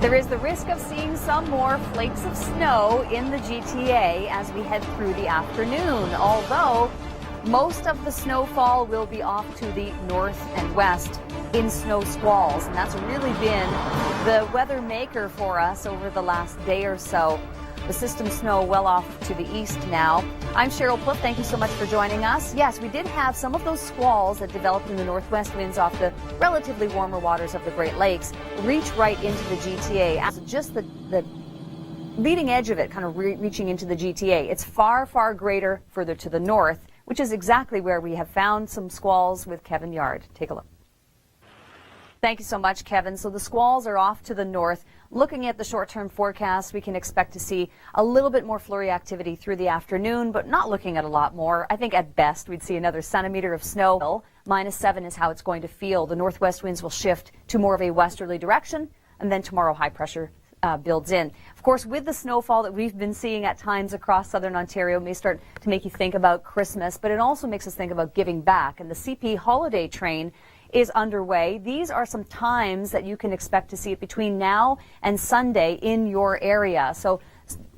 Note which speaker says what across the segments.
Speaker 1: There is the risk of seeing some more flakes of snow in the GTA as we head through the afternoon, although most of the snowfall will be off to the north and west in snow squalls, and that's really been the weather maker for us over the last day or so. The system snow well off to the east now. I'm Cheryl Pliff. Thank you so much for joining us. Yes, we did have some of those squalls that developed in the northwest winds off the relatively warmer waters of the Great Lakes reach right into the GTA. As just the leading edge of it kind of reaching into the GTA. It's far, far greater further to the north, which is exactly where we have found some squalls with Kevin Yard. Take a look. Thank you so much, Kevin. So the squalls are off to the north. Looking at the short-term forecast, we can expect to see a little bit more flurry activity through the afternoon, but not looking at a lot more. I think at best we'd see another centimeter of snow. -7 is how it's going to feel. The northwest winds will shift to more of a westerly direction, and then tomorrow high pressure builds in. Of course, with the snowfall that we've been seeing at times across southern Ontario, it may start to make you think about Christmas, but it also makes us think about giving back. And the CP holiday train is underway. These are some times that you can expect to see it between now and Sunday in your area. So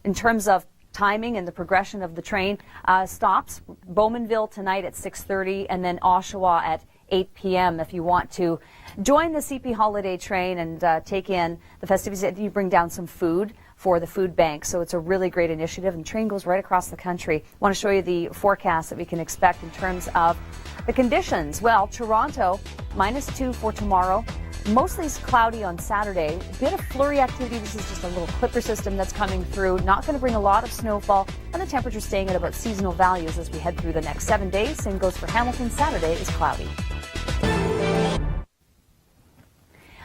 Speaker 1: in terms of timing and the progression of the train, stops Bowmanville tonight at 6:30 and then Oshawa at 8 p.m. If you want to join the CP holiday train and take in the festivities, you bring down some food for the food bank. So it's a really great initiative, and the train goes right across the country. I want to show you the forecast that we can expect in terms of the conditions. Well, Toronto, -2 for tomorrow. Mostly cloudy on Saturday. A bit of flurry activity. This is just a little clipper system that's coming through. Not going to bring a lot of snowfall, and the temperature staying at about seasonal values as we head through the next 7 days. Same goes for Hamilton. Saturday is cloudy.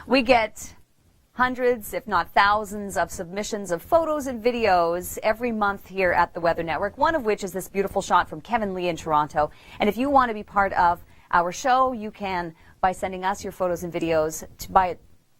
Speaker 1: We get hundreds, if not thousands, of submissions of photos and videos every month here at the Weather Network, one of which is this beautiful shot from Kevin Lee in Toronto. And if you want to be part of our show, you can by sending us your photos and videos by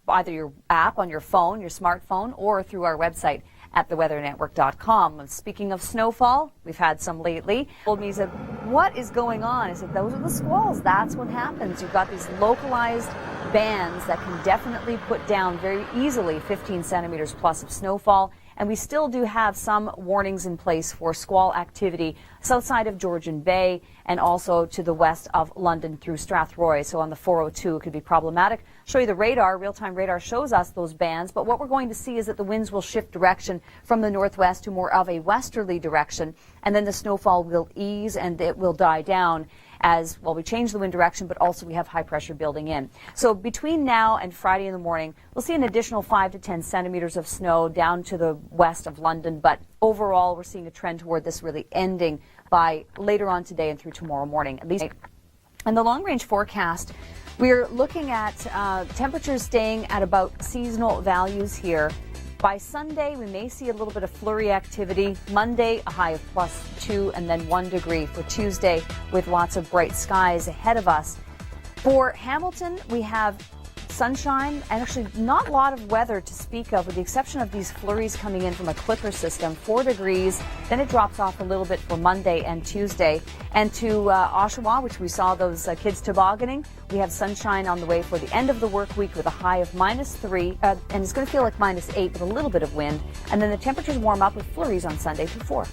Speaker 1: either your app on your phone, your smartphone, or through our website at theweathernetwork.com. Speaking of snowfall, we've had some lately. Told me, he said, what is going on? I said, those are the squalls. That's what happens. You've got these localized bands that can definitely put down very easily 15 centimeters plus of snowfall. And we still do have some warnings in place for squall activity south side of Georgian Bay and also to the west of London through Strathroy. So on the 402, it could be problematic. Show you the radar. Real-time radar shows us those bands. But what we're going to see is that the winds will shift direction from the northwest to more of a westerly direction. And then the snowfall will ease and it will die down as, well, we change the wind direction, but also we have high pressure building in. So between now and Friday in the morning, we'll see an additional 5 to 10 centimeters of snow down to the west of London. But overall, we're seeing a trend toward this really ending by later on today and through tomorrow morning. At least. And the long-range forecast, we're looking at temperatures staying at about seasonal values here. By Sunday, we may see a little bit of flurry activity. Monday, a high of +2 and then 1 degree for Tuesday with lots of bright skies ahead of us. For Hamilton, we have sunshine and actually not a lot of weather to speak of with the exception of these flurries coming in from a clipper system. 4 degrees, then it drops off a little bit for Monday and Tuesday. And to Oshawa, which we saw those kids tobogganing, we have sunshine on the way for the end of the work week with a high of -3, and it's going to feel like -8 with a little bit of wind. And then the temperatures warm up with flurries on Sunday to 4.